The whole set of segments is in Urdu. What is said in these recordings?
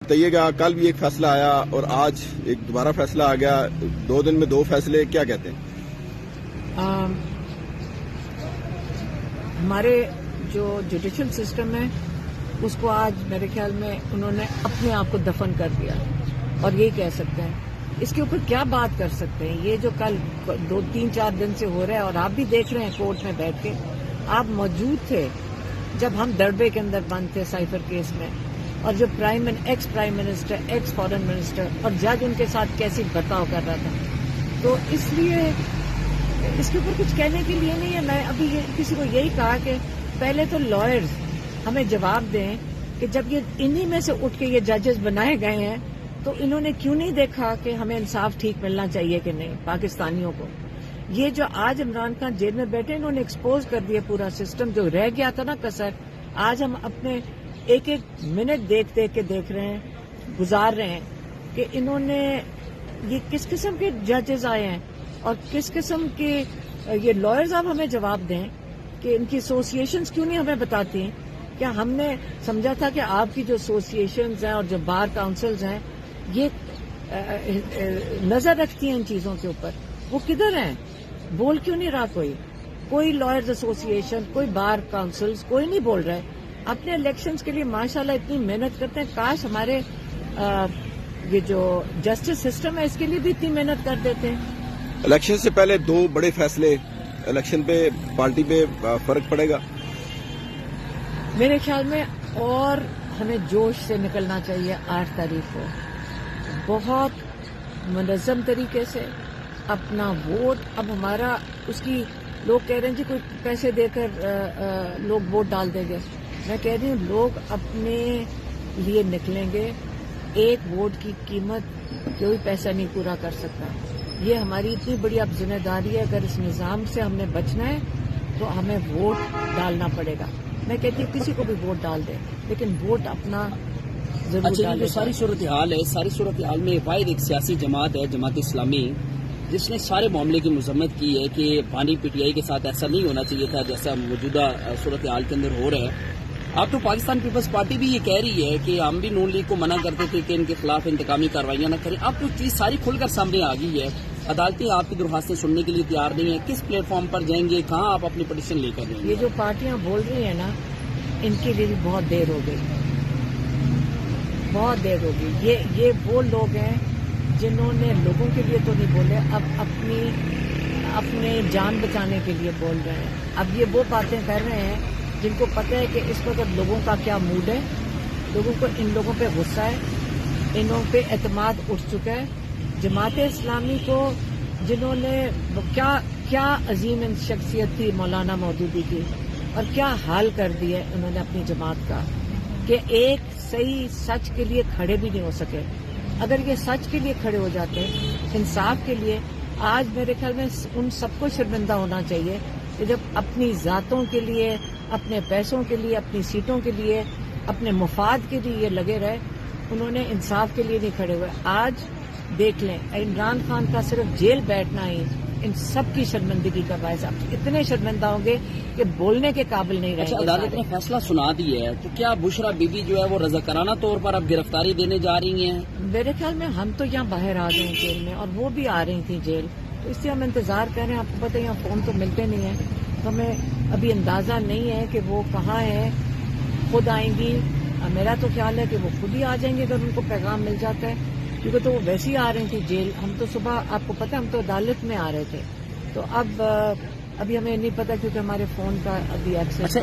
بتائیے گا، کل بھی ایک فیصلہ آیا اور آج ایک دوبارہ فیصلہ آ گیا، 2 دن میں 2 فیصلے، کیا کہتے ہیں؟ ہمارے جو جوڈیشل سسٹم ہے اس کو آج میرے خیال میں انہوں نے اپنے آپ کو دفن کر دیا اور یہی کہہ سکتے ہیں. اس کے اوپر کیا بات کر سکتے ہیں؟ یہ جو کل 2-3-4 دن سے ہو رہا ہے اور آپ بھی دیکھ رہے ہیں کورٹ میں بیٹھ کے، آپ موجود تھے جب ہم دربے کے اندر بند تھے سائفر کیس میں، اور جو ex prime minister, x foreign minister اور جج ان کے ساتھ کیسی برتاؤ کر رہا تھا. تو اس لیے اس کے اوپر کچھ کہنے کے لیے نہیں ہے. میں ابھی کسی کو یہی کہا کہ پہلے تو لائرز ہمیں جواب دیں کہ جب یہ انہی میں سے اٹھ کے یہ ججز بنائے گئے ہیں تو انہوں نے کیوں نہیں دیکھا کہ ہمیں انصاف ٹھیک ملنا چاہیے کہ نہیں پاکستانیوں کو. یہ جو آج عمران خان جیل میں بیٹھے انہوں نے ایکسپوز کر دیا پورا سسٹم جو رہ گیا تھا نا کسر. آج ہم اپنے ایک منٹ دیکھ کے دیکھ رہے ہیں، گزار رہے ہیں کہ انہوں نے یہ کس قسم کے ججز آئے ہیں اور کس قسم کے یہ لائرز. آپ ہمیں جواب دیں کہ ان کی ایسوسیشنز کیوں نہیں ہمیں بتاتی ہیں؟ کیا ہم نے سمجھا تھا کہ آپ کی جو ایسوسیشنز ہیں اور جو بار کاؤنسلز ہیں یہ نظر رکھتی ہیں ان چیزوں کے اوپر؟ وہ کدھر ہیں؟ بول کیوں نہیں رہا کوئی لائرز ایسوسیشن، کوئی بار کاؤنسلز، کوئی نہیں بول رہا ہے. اپنے الیکشنز کے لیے ماشاءاللہ اتنی محنت کرتے ہیں، کاش ہمارے یہ جو جسٹس سسٹم ہے اس کے لیے بھی اتنی محنت کر دیتے ہیں. الیکشن سے پہلے 2 بڑے فیصلے، الیکشن پہ پارٹی پہ فرق پڑے گا میرے خیال میں. اور ہمیں جوش سے نکلنا چاہیے 8 تاریخ کو، بہت منظم طریقے سے اپنا ووٹ. اب ہمارا اس کی لوگ کہہ رہے ہیں جی کوئی پیسے دے کر لوگ ووٹ ڈال دیں گے. میں کہہ رہی ہوں لوگ اپنے لیے نکلیں گے. ایک ووٹ کی قیمت کوئی پیسہ نہیں پورا کر سکتا. یہ ہماری اتنی بڑی اب ذمہ داری ہے. اگر اس نظام سے ہم نے بچنا ہے تو ہمیں ووٹ ڈالنا پڑے گا. میں کہتی ہوں کسی کو بھی ووٹ ڈال دیں لیکن ووٹ اپنا ضرور ڈالیں. جو ساری صورتحال ہے، ساری صورتحال میں واحد ایک سیاسی جماعت ہے جماعت اسلامی، جس نے سارے معاملے کی مذمت کی ہے کہ بانی پی ٹی آئی کے ساتھ ایسا نہیں ہونا چاہیے تھا جیسا موجودہ صورتحال کے اندر ہو رہا ہے. اب تو پاکستان پیپلز پارٹی بھی یہ کہہ رہی ہے کہ ہم بھی نون لیگ کو منع کرتے تھے کہ ان کے خلاف انتقامی کارروائیاں نہ کریں. اب تو چیز ساری کھل کر سامنے آ گئی ہے. عدالتیں آپ کی درخواستیں سننے کے لیے تیار نہیں ہیں. کس پلیٹ فارم پر جائیں گے؟ کہاں آپ اپنی پٹیشن لے کر جائیں گے؟ یہ جو پارٹیاں بول رہی ہیں نا، ان کے لیے بھی بہت دیر ہو گئی، بہت دیر ہو گئی. یہ وہ لوگ ہیں جنہوں نے لوگوں کے لیے تو نہیں بولے، اب اپنے جان بچانے کے لیے بول رہے ہیں. اب یہ وہ باتیں کر رہے ہیں جن کو پتہ ہے کہ اس وقت لوگوں کا کیا موڈ ہے. لوگوں کو ان لوگوں پہ غصہ ہے، انہوں پہ اعتماد اٹھ چکا ہے. جماعت اسلامی کو جنہوں نے کیا عظیم شخصیت تھی مولانا مودودی کی، اور کیا حال کر دیا انہوں نے اپنی جماعت کا کہ ایک صحیح سچ کے لیے کھڑے بھی نہیں ہو سکے. اگر یہ سچ کے لیے کھڑے ہو جاتے، انصاف کے لیے، آج میرے خیال میں ان سب کو شرمندہ ہونا چاہیے کہ جب اپنی ذاتوں کے لیے، اپنے پیسوں کے لیے، اپنی سیٹوں کے لیے، اپنے مفاد کے لیے یہ لگے رہے، انہوں نے انصاف کے لیے نہیں کھڑے ہوئے. آج دیکھ لیں عمران خان کا صرف جیل بیٹھنا ہی ان سب کی شرمندگی کا باعث. اب اتنے شرمندہ ہوں گے کہ بولنے کے قابل نہیں رہیں گے. عدالت نے فیصلہ سنا دیا ہے تو کیا بشرا بی بی جو ہے وہ رضاکارانہ طور پر اب گرفتاری دینے جا رہی ہیں؟ میرے خیال میں ہم تو یہاں باہر آ گئے ہیں جیل میں، اور وہ بھی آ رہی تھیں جیل، تو اس لیے ہم انتظار کر رہے ہیں. آپ کو پتہ ہے یہاں فون تو ملتے نہیں ہیں، تو ہمیں ابھی اندازہ نہیں ہے کہ وہ کہاں ہیں. خود آئیں گی، میرا تو خیال ہے کہ وہ خود ہی آ جائیں گے اگر ان کو پیغام مل جاتا ہے، کیونکہ تو وہ ویسے ہی آ رہی تھی جیل. ہم تو صبح آپ کو پتہ ہم تو عدالت میں آ رہے تھے، تو ابھی ہمیں نہیں پتا کیونکہ ہمارے فون کا ابھی ایکسس.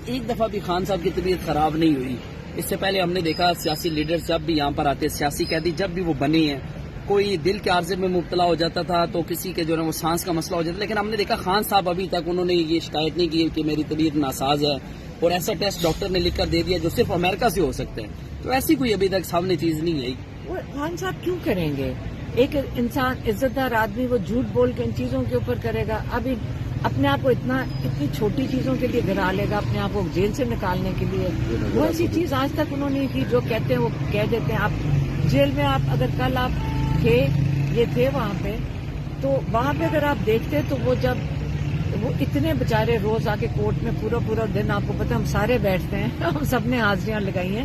ایک دفعہ بھی خان صاحب کی طبیعت خراب نہیں ہوئی. اس سے پہلے ہم نے دیکھا سیاسی لیڈر جب بھی یہاں پر آتے، سیاسی قیدی جب بھی وہ بنے ہیں، کوئی دل کے عارضے میں مبتلا ہو جاتا تھا تو کسی کے جو ہے وہ سانس کا مسئلہ ہو جاتا، لیکن ہم نے دیکھا خان صاحب ابھی تک انہوں نے یہ شکایت نہیں کی کہ میری طبیعت ناساز ہے، اور ایسا ٹیسٹ ڈاکٹر نے لکھ کر دے دیا جو صرف امریکہ سے ہو سکتے ہیں. تو ایسی کوئی ابھی تک سامنے چیز نہیں آئی. وہ خان صاحب کیوں کریں گے؟ ایک انسان عزت دار آدمی وہ جھوٹ بول کے ان چیزوں کے اوپر کرے گا. ابھی اپنے آپ کو اتنی چھوٹی چیزوں کے لیے گرا لے گا، اپنے آپ کو جیل سے نکالنے کے لیے. وہ ایسی چیز آج تک انہوں نے کی جو کہتے ہیں وہ کہہ دیتے ہیں. آپ جیل میں اگر کل آپ تھے وہاں پہ، تو وہاں پہ اگر آپ دیکھتے تو وہ جب وہ اتنے بےچارے روز آ کے کورٹ میں پورا دن، آپ کو پتہ ہم سارے بیٹھتے ہیں، ہم سب نے حاضریاں لگائی ہیں.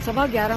11:15